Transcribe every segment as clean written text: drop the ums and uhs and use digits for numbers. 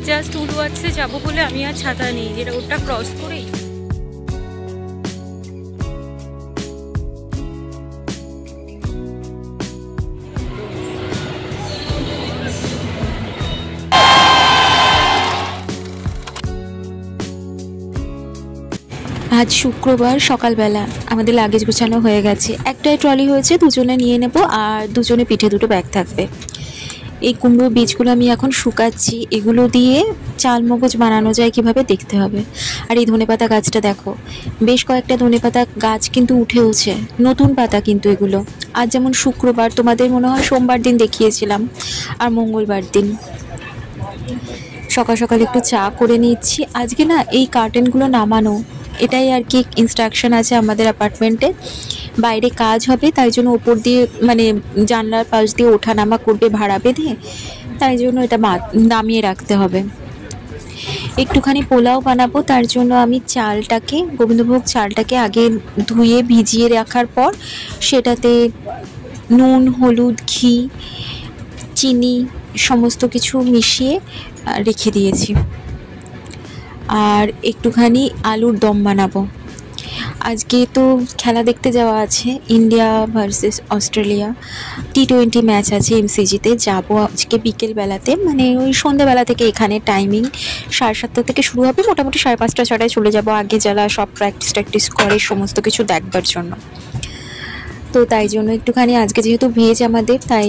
Just উডওয়ার্ডসে যাবো বলে আমি আর ছাতা নেই, যেটা ওটা ক্রস করেই। আজ শুক্রবার সকালবেলা আমাদের লাগেজ গোছানো হয়ে গেছে। একটাই ট্রলি হয়েছে, দুজনে নিয়ে নেব আর দুজনে পিঠে দুটো ব্যাগ থাকবে। এই কুমড়ো বীজগুলো আমি এখন শুকাচ্ছি, এগুলো দিয়ে চাল মগজ বানানো যায় কিভাবে দেখতে হবে। আর এই ধনেপাতা গাছটা দেখো, বেশ কয়েকটা ধনেপাতা গাছ কিন্তু উঠেওছে, নতুন পাতা কিন্তু এগুলো। আজ যেমন শুক্রবার, তোমাদের মনে হয় সোমবার দিন দেখিয়েছিলাম আর মঙ্গলবার দিন। সকাল সকাল একটু চা করে নিচ্ছি। আজকে না এই কার্টেনগুলো নামানো, এটাই আর কি ইনস্ট্রাকশন আছে আমাদের অ্যাপার্টমেন্টে। বাইরে কাজ হবে, তাই জন্য ওপর দিয়ে মানে জানলার পাশ দিয়ে ওঠা নামা করবে ভাড়া বেঁধে, তাই জন্য এটা নামিয়ে রাখতে হবে। একটুখানি পোলাও বানাবো, তার জন্য আমি চালটাকে, গোবিন্দভোগ চালটাকে আগে ধুয়ে ভিজিয়ে রাখার পর সেটাতে নুন, হলুদ, ঘি, চিনি সমস্ত কিছু মিশিয়ে রেখে দিয়েছি। আর একটুখানি আলুর দম বানাবো। আজকে তো খেলা দেখতে যাওয়া আছে, India versus Australia T20 match আছে এমসিজিতে। যাবো আজকে বিকেলবেলাতে, মানে ওই সন্ধ্যেবেলা থেকে। এখানে টাইমিং 7:30 থেকে শুরু হবে, মোটামুটি 5:30 6টায় চলে যাব। আগে যারা সব প্র্যাকটিস করে সমস্ত কিছু দেখবার জন্য, তো তাই জন্য একটুখানি আজকে যেহেতু ভেজ আমাদের, তাই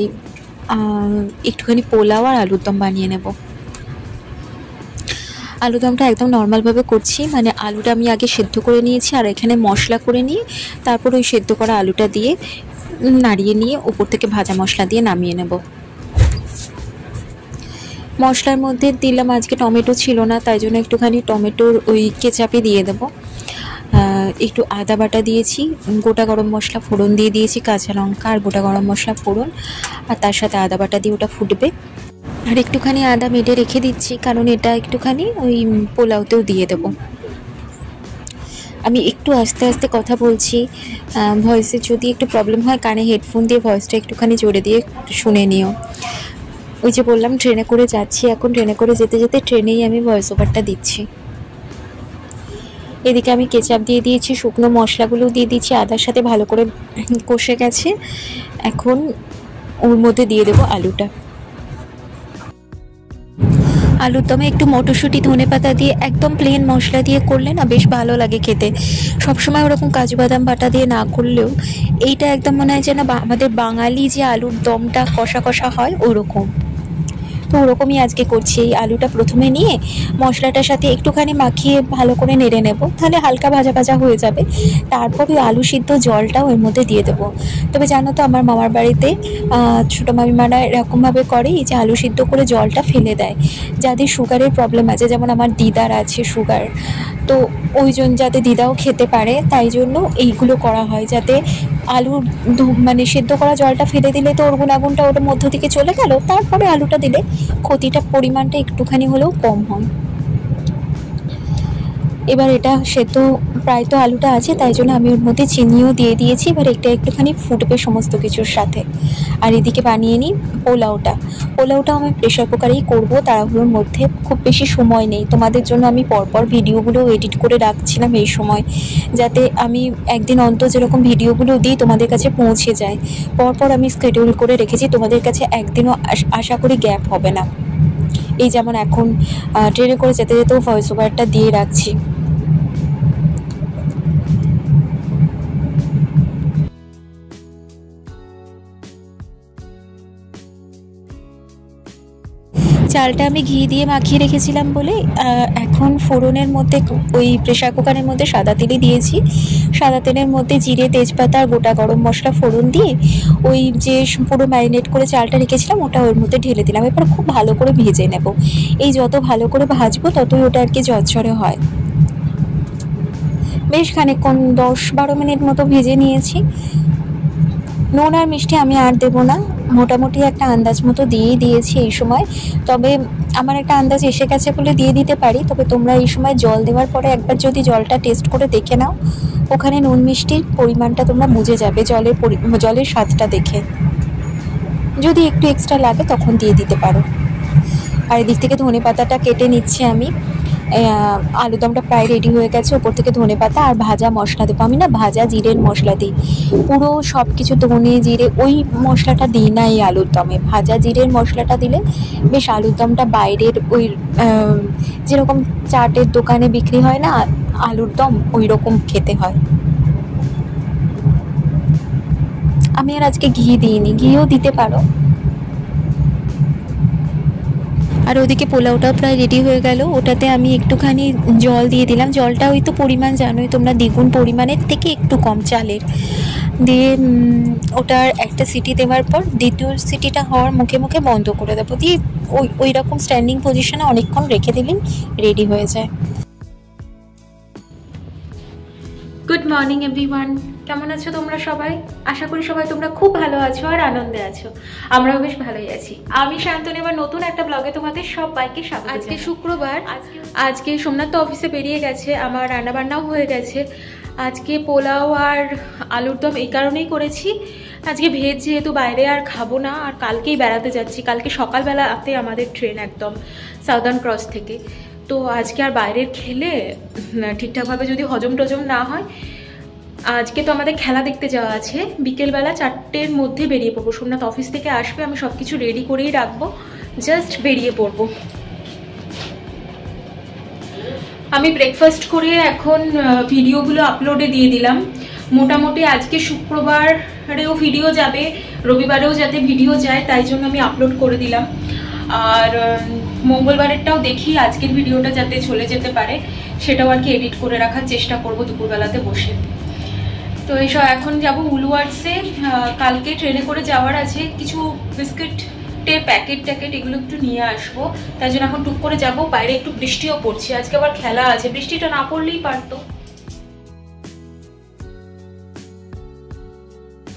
একটুখানি পোলাও আর আলুর দম বানিয়ে নেব। আলুদমটা একদম নর্মালভাবে করছি, মানে আলুটা আমি আগে সেদ্ধ করে নিয়েছি আর এখানে মশলা করে নিয়ে তারপর ওই সেদ্ধ করা আলুটা দিয়ে নাড়িয়ে নিয়ে উপর থেকে ভাজা মশলা দিয়ে নামিয়ে নেব। মশলার মধ্যে দিলাম, আজকে টমেটো ছিল না, তাই জন্য একটুখানি টমেটোর ওই কেচাপে দিয়ে দেবো। একটু আদা বাটা দিয়েছি, গোটা গরম মশলা ফোড়ন দিয়ে দিয়েছি, কাঁচা লঙ্কা আর গোটা গরম মশলা ফোড়ন, আর তার সাথে আদা বাটা দিয়ে ওটা ফুটবে। আর একটুখানি আদা মেটে রেখে দিচ্ছি, কারণ এটা একটুখানি ওই পোলাওতেও দিয়ে দেবো। আমি একটু আস্তে আস্তে কথা বলছি, ভয়েসে যদি একটু প্রবলেম হয় কানে হেডফোন দিয়ে ভয়েসটা একটুখানি জোরে দিয়ে শুনে নিও। ওই যে বললাম ট্রেনে করে যাচ্ছি, এখন ট্রেনে করে যেতে যেতে ট্রেনেই আমি ভয়েস ওভারটা দিচ্ছি। এদিকে আমি কেচাপ দিয়ে দিয়েছি, শুকনো মশলাগুলো দিয়ে দিচ্ছি, আদার সাথে ভালো করে কষে গেছে। এখন ওর মধ্যে দিয়ে দেবো আলুটা। আলুর দমে একটু মটরশুঁটি, ধনেপাতা দিয়ে একদম প্লেন মশলা দিয়ে করলে না বেশ ভালো লাগে খেতে। সবসময় ওরকম কাজু বাদাম বাটা দিয়ে না করলেও এইটা একদম মনে হয় যেন আমাদের বাঙালি যে আলুর দমটা কষা কষা হয় ওরকম। তো ওরকমই আজকে করছি। এই আলুটা প্রথমে নিয়ে মশলাটার সাথে একটুখানি মাখিয়ে ভালো করে নেড়ে নেব, তাহলে হালকা ভাজা ভাজা হয়ে যাবে। তারপর ওই আলু সিদ্ধ জলটাও এর মধ্যে দিয়ে দেবো। তবে জানো তো আমার মামার বাড়িতে ছোটো মামিমারা এরকমভাবে করে, এই যে আলু সিদ্ধ করে জলটা ফেলে দেয়। যাদের সুগারের প্রবলেম আছে, যেমন আমার দিদার আছে সুগার, তো ওই জন্য যাতে দিদাও খেতে পারে তাই জন্য এইগুলো করা হয়, যাতে আলুর মানে সেদ্ধ করা জলটা ফেলে দিলে তো ওর গুণাগুণটা ওটার মধ্য থেকে চলে গেল, তারপরে আলুটা দিলে ক্ষতিটা পরিমাণটা একটুখানি হলেও কম হয়। এবার এটা সেদ্ধ প্রায় তো আলুটা আছে, তাই জন্য আমি ওর মধ্যে চিনিও দিয়ে দিয়েছি। এবার এটা একটুখানি ফুটবে সমস্ত কিছুর সাথে। আর এদিকে বানিয়ে নিই পোলাওটাও আমি প্রেশার কুকারেই করবো, তাড়াহুড়োর মধ্যে, খুব বেশি সময় নেই। তোমাদের জন্য আমি পরপর ভিডিওগুলো এডিট করে রাখছিলাম এই সময়, যাতে আমি একদিন অন্তর যেরকম ভিডিওগুলো দিই তোমাদের কাছে পৌঁছে যায়। পরপর আমি শিডিউল করে রেখেছি, তোমাদের কাছে একদিনও আশা করি গ্যাপ হবে না। এই যেমন এখন ট্রেনে করে যেতে যেতেও ভয়েস ওভারটা দিয়ে রাখছি। চালটা আমি ঘি দিয়ে মাখিয়ে রেখেছিলাম বলে এখন ফোড়নের মধ্যে ওই প্রেশার কুকারের মধ্যে সাদা তেলই দিয়েছি। সাদা তেলের মধ্যে জিরে, তেজপাতা আর গোটা গরম মশলা ফোড়ন দিয়ে ওই যে পুরো ম্যারিনেট করে চালটা রেখেছিলাম ওটা ওর মধ্যে ঢেলে দিলাম। এবার খুব ভালো করে ভেজে নেব। এই যত ভালো করে ভাজবো ততই ওটা আর কি ঝরঝরে হয়। বেশ খানিকক্ষণ 10-12 মিনিট মতো ভেজে নিয়েছি। নুন আর মিষ্টি আমি আর দেবো না, মোটামুটি একটা আন্দাজ মতো দিয়েই দিয়েছি এই সময়। তবে আমার একটা আন্দাজ এসে গেছে বলে দিয়ে দিতে পারি, তবে তোমরা এই সময় জল দেওয়ার পরে একবার যদি জলটা টেস্ট করে দেখে নাও, ওখানে নুন মিষ্টির পরিমাণটা তোমরা বুঝে যাবে জলের স্বাদটা দেখে। যদি একটু এক্সট্রা লাগে তখন দিয়ে দিতে পারো। আর এদিক থেকে ধনেপাতাটা কেটে নিচ্ছি আমি। আলুদমটা প্রায় রেডি হয়ে গেছে, ওপর থেকে ধনেপাতা আর ভাজা মশলা দেবো। আমি না ভাজা জিরের মশলা দিই, পুরো সব কিছু ধনে জিরে ওই মশলাটা দিই না এই আলুর দমে। ভাজা জিরের মশলাটা দিলে বেশ আলুর দমটা বাইরের ওই যেরকম চাটের দোকানে বিক্রি হয় না আলুর দম, ওই রকম খেতে হয়। আমি আর আজকে ঘি দিইনি, ঘিও দিতে পারো। আর ওদিকে পোলাওটাও প্রায় রেডি হয়ে গেল, ওটাতে আমি একটুখানি জল দিয়ে দিলাম। জলটা ওই তো পরিমাণ জানোই তোমরা, দ্বিগুণ পরিমাণের থেকে একটু কম চালের দিয়ে ওটার একটা সিটি দেওয়ার পর দ্বিতীয় সিটিটা হওয়ার মুখে মুখে বন্ধ করে দেবো, দিয়ে ওই রকম স্ট্যান্ডিং পজিশনে অনেকক্ষণ রেখে দিলেই রেডি হয়ে যায়। গুড মর্নিং এভরিওয়ান, কেমন আছো তোমরা সবাই? আশা করি সবাই তোমরা খুব ভালো আছো আর আনন্দে আছো। আমরাও বেশ ভালোই আছি। আমি শান্তনী, এবার নতুন একটা ব্লগে তোমাদের সবাইকে স্বাগত। আজকে শুক্রবার, আজকে সোমনাথ তো অফিসে বেরিয়ে গেছে, আমার রান্নাবান্নাও হয়ে গেছে। আজকে পোলাও আর আলুর দম এই কারণেই করেছি, আজকে ভেজ যেহেতু বাইরে আর খাবো না, আর কালকেই বেড়াতে যাচ্ছি। কালকে সকালবেলাতে আমাদের ট্রেন একদম সাউদার্ন ক্রস থেকে, তো আজকে আর বাইরের খেলে ঠিকঠাকভাবে যদি হজম টজম না হয়। আজকে তো আমাদের খেলা দেখতে যাওয়া আছে, বিকেলবেলা 4টের মধ্যে বেরিয়ে পড়বো। সোমনাথ অফিস থেকে আসবে, আমি সব কিছু রেডি করেই রাখবো, জাস্ট বেরিয়ে পড়বো। আমি ব্রেকফাস্ট করে এখন ভিডিওগুলো আপলোডে দিয়ে দিলাম। মোটামুটি আজকে শুক্রবারেও ভিডিও যাবে, রবিবারেও যাতে ভিডিও যায় তাই জন্য আমি আপলোড করে দিলাম। আর মঙ্গলবারেরটাও দেখি আজকের ভিডিওটা যাতে চলে যেতে পারে, সেটাও আর কি এডিট করে রাখার চেষ্টা করবো দুপুরবেলাতে বসে। তো এইসব এখন যাব উলুয়ার্সে, কালকে ট্রেনে করে যাওয়ার আছে। কিছু বিস্কিটে প্যাকেট ট্যাকেট এগুলো একটু নিয়ে আসবো, তাই জন্য এখন টুক করে যাব। বাইরে একটু বৃষ্টিও পড়ছে, আজকে আবার খেলা আছে, বৃষ্টিটা না পড়লেই পারতো।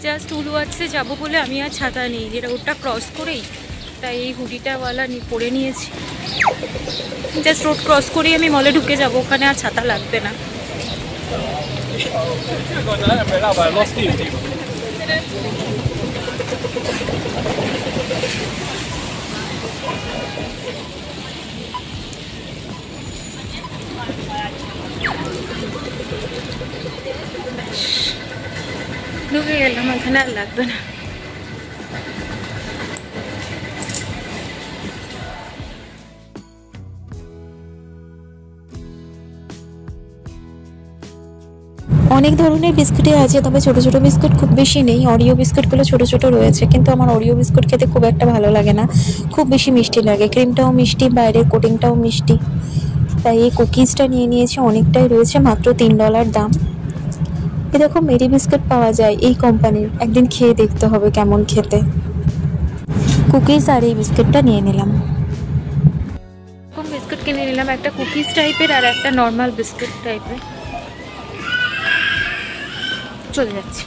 জাস্ট উলুয়ার্সে যাব বলে আমি আর ছাতা নেই, যেটা ওটা ক্রস করেই, তাই এই হুডিটাওয়ালা পরে নিয়েছি। জাস্ট রোড ক্রস করেই আমি মলে ঢুকে যাব, ওখানে আর ছাতা লাগবে না। ঢুকে গেলাম, ওখানে আর লাগবে না। অনেক ধরনের বিস্কুটই আছে, তবে ছোট ছোট বিস্কুট খুব বেশি নেই। অরিও বিস্কুটগুলো ছোট ছোট রয়েছে, কিন্তু আমার অরিও বিস্কুট খেতে খুব একটা ভালো লাগে না, খুব বেশি মিষ্টি লাগে। ক্রিমটাও মিষ্টি, বাইরের কোটিংটাও মিষ্টি, তাই এই কুকিজটা নিয়ে নিয়েছি। অনেকটাই রয়েছে, মাত্র $3 দাম। এ দেখো মেরি বিস্কুট পাওয়া যায় এই কোম্পানির, একদিন খেয়ে দেখতে হবে কেমন খেতে। কুকিজ আর এই বিস্কুটটা নিয়ে নিলাম। এরকম বিস্কুট কিনে নিলাম, একটা কুকিজ টাইপের আর একটা নর্মাল বিস্কুট টাইপের। চলে যাচ্ছি।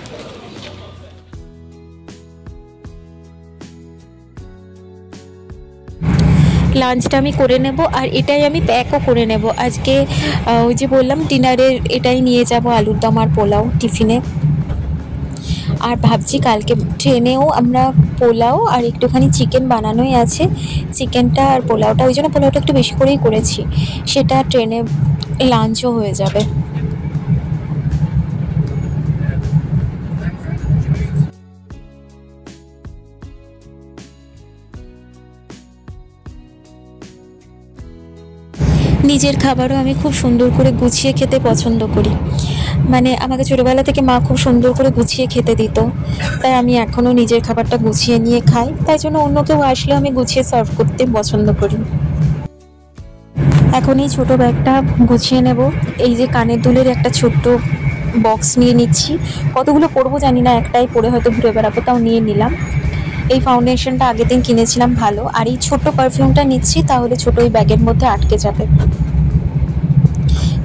লাঞ্চটা আমি করে নেব, আর এটাই আমি প্যাকও করে নেব আজকে। ওই যে বললাম ডিনারের এটাই নিয়ে যাব, আলুর দম আর পোলাও টিফিনে। আর ভাবছি কালকে ট্রেনেও আমরা পোলাও আর একটুখানি চিকেন বানানোই আছে, চিকেনটা আর পোলাওটা, ওই জন্য পোলাওটা একটু বেশি করেই করেছি, সেটা ট্রেনে লাঞ্চও হয়ে যাবে। নিজের খাবারও আমি খুব সুন্দর করে গুছিয়ে খেতে পছন্দ করি, মানে আমাকে ছোটোবেলা থেকে মা খুব সুন্দর করে গুছিয়ে খেতে দিত, তাই আমি এখনও নিজের খাবারটা গুছিয়ে নিয়ে খাই। তাই জন্য অন্য কেউ আসলে আমি গুছিয়ে সার্ভ করতে পছন্দ করি। এখন এই ছোটো ব্যাগটা গুছিয়ে নেব। এই যে কানের দুলের একটা ছোট্ট বক্স নিয়ে নিচ্ছি, কতগুলো পরবো জানি না, একটাই পরে হয়তো ঘুরে বেড়াবো, তাও নিয়ে নিলাম। এই ফাউন্ডেশনটা আগের দিন কিনেছিলাম ভালো, আর এই ছোট্ট পারফিউমটা নিচ্ছি, তাহলে ছোটো ওই ব্যাগের মধ্যে আটকে যাবে।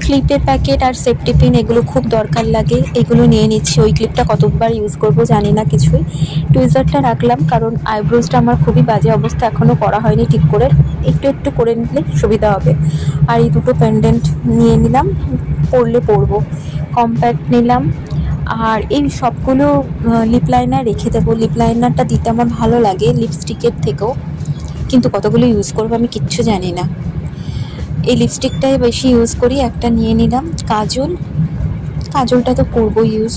ক্লিপের প্যাকেট আর সেফটি পিন এগুলো খুব দরকার লাগে, এগুলো নিয়ে নিচ্ছি। ওই ক্লিপটা কতবার ইউজ করব জানি না কিছুই। টুইজারটা রাখলাম, কারণ আইব্রোজটা আমার খুবই বাজে অবস্থা, এখনও করা হয়নি ঠিক করে, একটু একটু করে নিলে সুবিধা হবে। আর এই দুটো পেন্ডেন্ট নিয়ে নিলাম, পরলে পরবো। কম্প্যাক্ট নিলাম, আর এই সবগুলো লিপ লাইনার রেখে দেবো। লিপ লাইনারটা দিতে আমার ভালো লাগে লিপস্টিকের থেকেও, কিন্তু কতগুলো ইউজ করবো আমি কিচ্ছু জানি না। এই লিপস্টিকটাই বেশি ইউজ করি, একটা নিয়ে নিলাম। কাজলটা তো করবো ইউজ।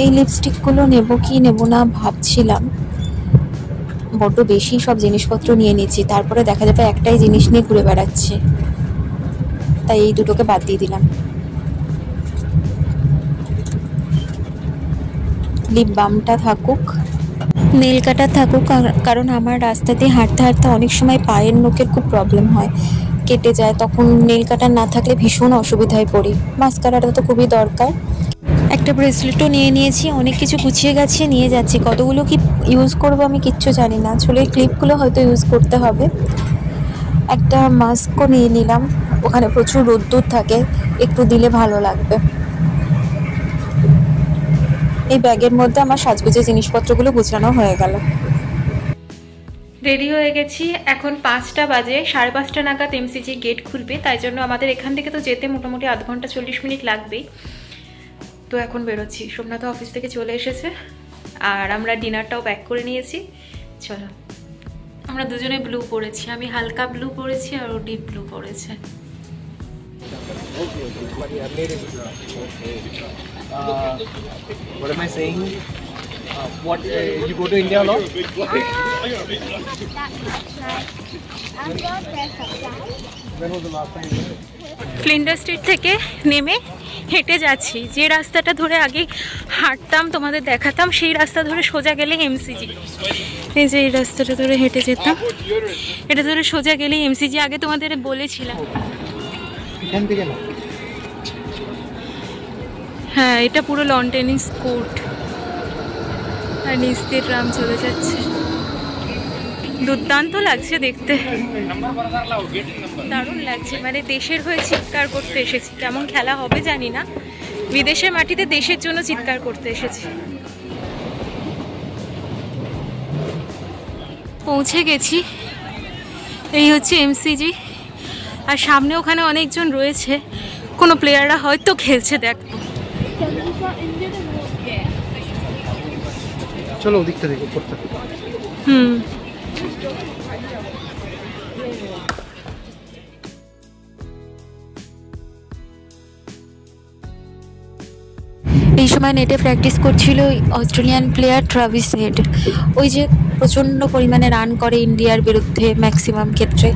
এই লিপস্টিকগুলো নেব কি নেব না ভাবছিলাম, বড্ড বেশি সব জিনিসপত্র নিয়ে নিচ্ছি, তারপরে দেখা যাবে একটাই জিনিস নিয়ে ঘুরে বেড়াচ্ছে, তাই এই দুটোকে বাদ দিয়ে দিলাম। লিপ বামটা থাকুক, নেল কাটার থাকুক, কারণ আমার রাস্তা দিয়ে হাঁটতে হাঁটতে অনেক সময় পায়ের নখের খুব প্রবলেম হয়, কেটে যায়, তখন নেল কাটার না থাকলে ভীষণ অসুবিধায় পড়ি। মাস্কারাটা তো খুবই দরকার। একটা ব্রেসলেটও নিয়ে নিয়েছি, অনেক কিছু গুছিয়ে গাছিয়ে নিয়ে যাচ্ছি। কতগুলো কি ইউজ করব আমি কিচ্ছু জানি না। চুলের ক্লিপগুলো হয়তো ইউজ করতে হবে। একটা মাস্কও নিয়ে নিলাম, ওখানে প্রচুর রোদ্দুর থাকে, একটু দিলে ভালো লাগবে। এই ব্যাগের মধ্যে আমার সাজগোজের জিনিসপত্রগুলো গুছানো হয়ে গেল। রেডি হয়ে গেছি, এখন 5টা বাজে। 5:30 নাগাদ এমসিজি গেট খুলবে, তাই জন্য আমাদের এখান থেকে তো যেতে মোটামুটি আধ ঘন্টা 40 মিনিট লাগবেই। তো এখন বেরোচ্ছি। সোমনাথ অফিস থেকে চলে এসেছে আর আমরা ডিনারটাও প্যাক করে নিয়েছি। চলো, আমরা দুজনে ব্লু পরেছি, আমি হালকা ব্লু পরেছি আর ও ডিপ ব্লু পরেছে। What am I saying? What you go to India a lot? When was the last time you went? Flinders Street থেকে নেমে হেঁটে যাচ্ছি। যে রাস্তাটা ধরে আগে হাঁটতাম তোমাদের দেখাতাম, সেই রাস্তা ধরে সোজা গেলে এমসিজি। এই যে এই রাস্তাটা ধরে হেঁটে যেতাম, এটা ধরে সোজা গেলেই এমসিজি। আগে তোমাদের বলেছিলাম। হ্যাঁ, এটা পুরো লন টেনিস কোর্ট আর নিচ দিয়ে ট্রাম চলে যাচ্ছে। দুর্দান্ত লাগছে দেখতে, দারুণ লাগছে। মানে দেশের হয়ে চিৎকার করতে এসেছি, কেমন খেলা হবে জানি না, বিদেশের মাটিতে দেশের জন্য চিৎকার করতে এসেছি। পৌঁছে গেছি, এই হচ্ছে এমসিজি। আর সামনে ওখানে অনেকজন রয়েছে, কোনো প্লেয়াররা হয়তো খেলছে, দেখো। চলো ওদিকটা দেখো করতে। এই সময় নেটে প্র্যাকটিস করছিল অস্ট্রেলিয়ান প্লেয়ার ট্রাভিস হেড, ওই যে প্রচণ্ড পরিমাণে রান করে ইন্ডিয়ার বিরুদ্ধে ম্যাক্সিমাম ক্ষেত্রে।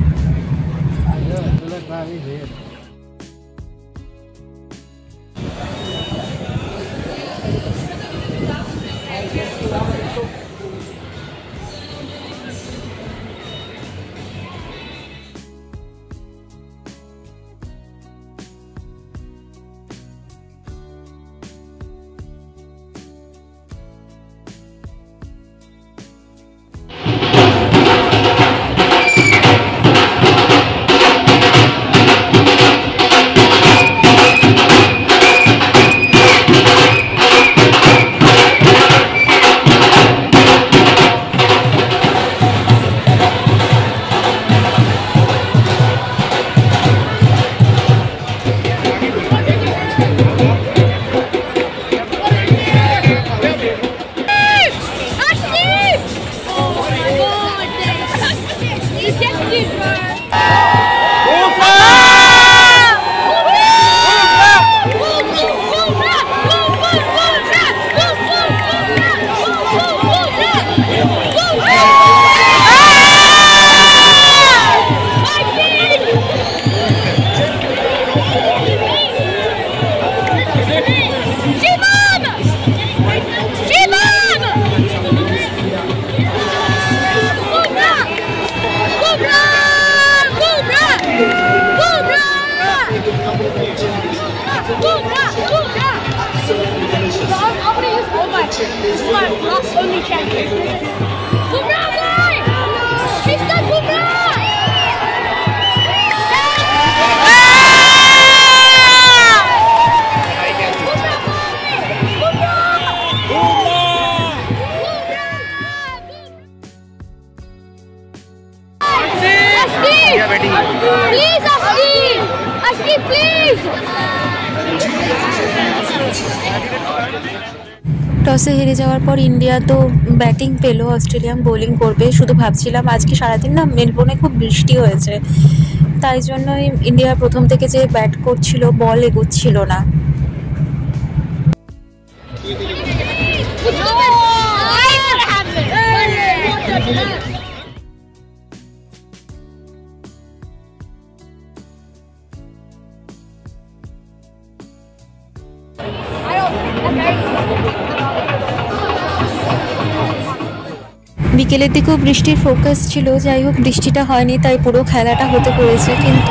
টসে হেরে যাওয়ার পর ইন্ডিয়া তো ব্যাটিং পেলো, অস্ট্রেলিয়ান বোলিং করবে। শুধু ভাবছিলাম আজকে সারাদিন না মেলবোর্নে খুব বৃষ্টি হয়েছে, তাই জন্যই ইন্ডিয়া প্রথম থেকে যে ব্যাট করছিল বল এগোচ্ছিল না। বিকেলের দিকেও বৃষ্টির ফোকাস ছিল, যাই হোক বৃষ্টিটা হয়নি, তাই পুরো খেলাটা হতে পড়েছে। কিন্তু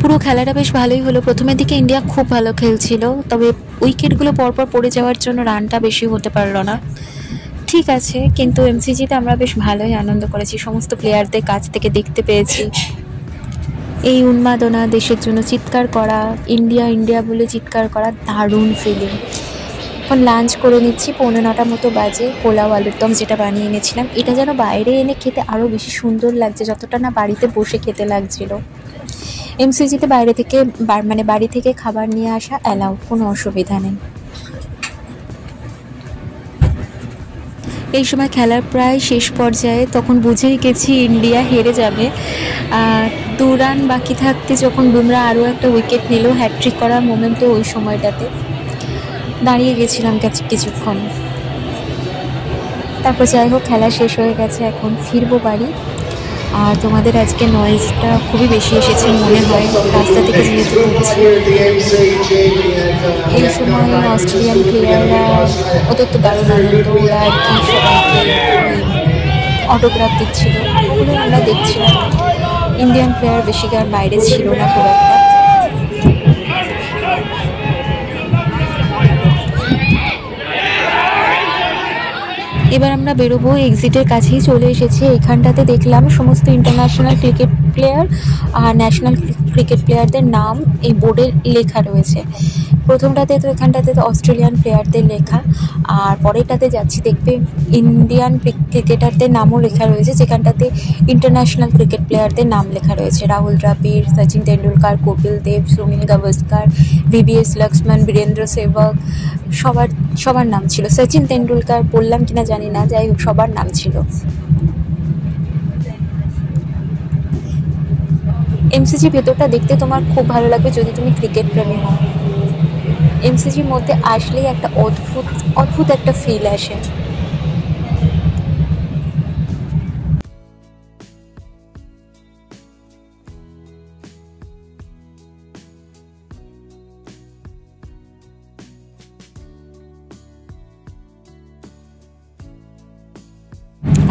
পুরো খেলাটা বেশ ভালোই হলো। প্রথমের দিকে ইন্ডিয়া খুব ভালো খেলছিল, তবে উইকেটগুলো পরপর পড়ে যাওয়ার জন্য রানটা বেশি হতে পারলো না। ঠিক আছে, কিন্তু এমসিজিতে আমরা বেশ ভালোই আনন্দ করেছি, সমস্ত প্লেয়ারদের কাছ থেকে দেখতে পেয়েছি এই উন্মাদনা, দেশের জন্য চিৎকার করা, ইন্ডিয়া ইন্ডিয়া বলে চিৎকার করা, দারুণ ফিলিং। এখন লাঞ্চ করে নিচ্ছি, 8:45 মতো বাজে। পোলাও আলুর দম যেটা বানিয়ে এনেছিলাম, এটা যেন বাইরে এনে খেতে আরও বেশি সুন্দর লাগছে, যতটা না বাড়িতে বসে খেতে লাগছিল। এমসিজিতে বাইরে থেকে মানে বাড়ি থেকে খাবার নিয়ে আসা অ্যালাউ, কোনো অসুবিধা নেই। এই সময় খেলার প্রায় শেষ পর্যায়ে, তখন বুঝেই গেছি ইন্ডিয়া হেরে যাবে। 2 রান বাকি থাকতে যখন বুমরা আরও একটা উইকেট নিল, হ্যাট্রিক করার মোমেন্টে ওই সময়টাতে দাঁড়িয়ে গেছিলাম কিছুক্ষণ। তারপর যাই হোক খেলা শেষ হয়ে গেছে, এখন ফিরবো বাড়ি। আর তোমাদের আজকে নয়েজটা খুবই বেশি এসেছে মনে হয়, রাস্তা থেকে যেহেতু ঘুরছি। এই সময় অস্ট্রেলিয়ান প্লেয়াররা, ওদের তো দারুণ আনন্দ, ওরা আর কি সবাইকে অটোগ্রাফ দিচ্ছিল, ওগুলো আমরা দেখছিলাম। ইন্ডিয়ান প্লেয়ার বেশি আর বাইরে ছিল না খুব একটা। এবার আমরা বেরোবো, এক্সিটের কাছেই চলে এসেছি। এখানটাতে দেখলাম সমস্ত ইন্টারন্যাশনাল ক্রিকেট প্লেয়ার আর ন্যাশনাল ক্রিকেট প্লেয়ারদের নাম এই বোর্ডে লেখা রয়েছে। প্রথমটাতে তো এখানটাতে তো অস্ট্রেলিয়ান প্লেয়ারদের লেখা, আর পরেরটাতে যাচ্ছি দেখবে ইন্ডিয়ান ক্রিকেটারদের নামও লেখা রয়েছে, যেখানটাতে ইন্টারন্যাশনাল ক্রিকেট প্লেয়ারদের নাম লেখা রয়েছে। রাহুল দ্রাবিড়, সচিন তেন্ডুলকার, কপিল দেব, সুনীল গাভাস্কার, VVS লক্ষ্মণ, বীরেন্দ্র সেহবাগ, সবার নাম ছিল। সচিন তেন্ডুলকার বললাম কিনা জানি না, যাই হোক সবার নাম ছিল। এমসিজি ভেতরটা দেখতে তোমার খুব ভালো লাগবে যদি তুমি ক্রিকেট প্রেমী হও। এমসিজির মধ্যে আসলেই একটা অদ্ভুত একটা ফিল আসে।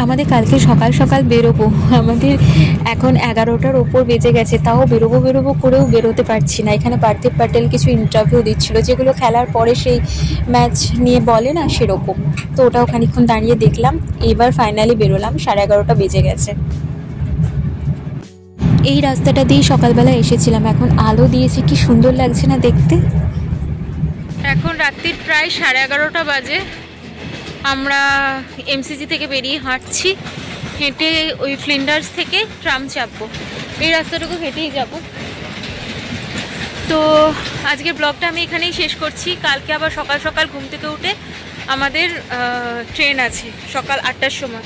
আমাদের কালকে সকাল সকাল বেরোবো, আমাদের এখন 11টার ওপর বেজে গেছে, তাও বেরোবো করেও বেরোতে পারছি না। এখানে পার্থিব প্যাটেল কিছু ইন্টারভিউ দিচ্ছিল, যেগুলো খেলার পরে সেই ম্যাচ নিয়ে বলে না, সেরকম। তো ওটাও খানিকক্ষণ দাঁড়িয়ে দেখলাম, এবার ফাইনালি বেরোলাম। 11:30 বেজে গেছে। এই রাস্তাটা দিয়ে সকালবেলা এসেছিলাম, এখন আলো দিয়েছে, কি সুন্দর লাগছে না দেখতে। এখন রাত্রির প্রায় 11:30 বাজে। আমরা এমসিজি থেকে বেরিয়ে হাঁটছি, হেঁটে ওই ফ্লিন্ডার্স থেকে ট্রাম চাপবো। এই রাস্তাটুকু হেঁটেই যাব। তো আজকের ব্লগটা আমি এখানেই শেষ করছি। কালকে আবার সকাল সকাল ঘুম থেকে উঠে আমাদের ট্রেন আছে সকাল 8টার সময়।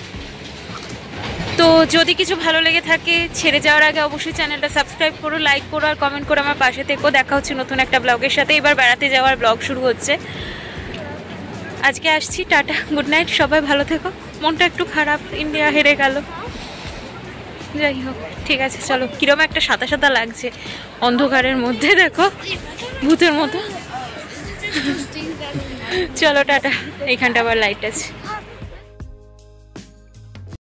তো যদি কিছু ভালো লেগে থাকে, ছেড়ে যাওয়ার আগে অবশ্যই চ্যানেলটা সাবস্ক্রাইব করো, লাইক করো আর কমেন্ট করো আমার পাশে থেকো। দেখা হচ্ছে নতুন একটা ব্লগের সাথে। এবার বেড়াতে যাওয়ার ব্লগ শুরু হচ্ছে। আজকে আসছি, টাটা, গুড নাইট, সবাই ভালো থেকো। মনটা একটু খারাপ, ইন্ডিয়া হেরে গেল। যাই হোক, ঠিক আছে, চলো। কিরম একটা সাদা সাদা লাগছে অন্ধকারের মধ্যে, দেখো ভূতের মতো। চলো টাটা। এইখানটা আবার লাইট আছে।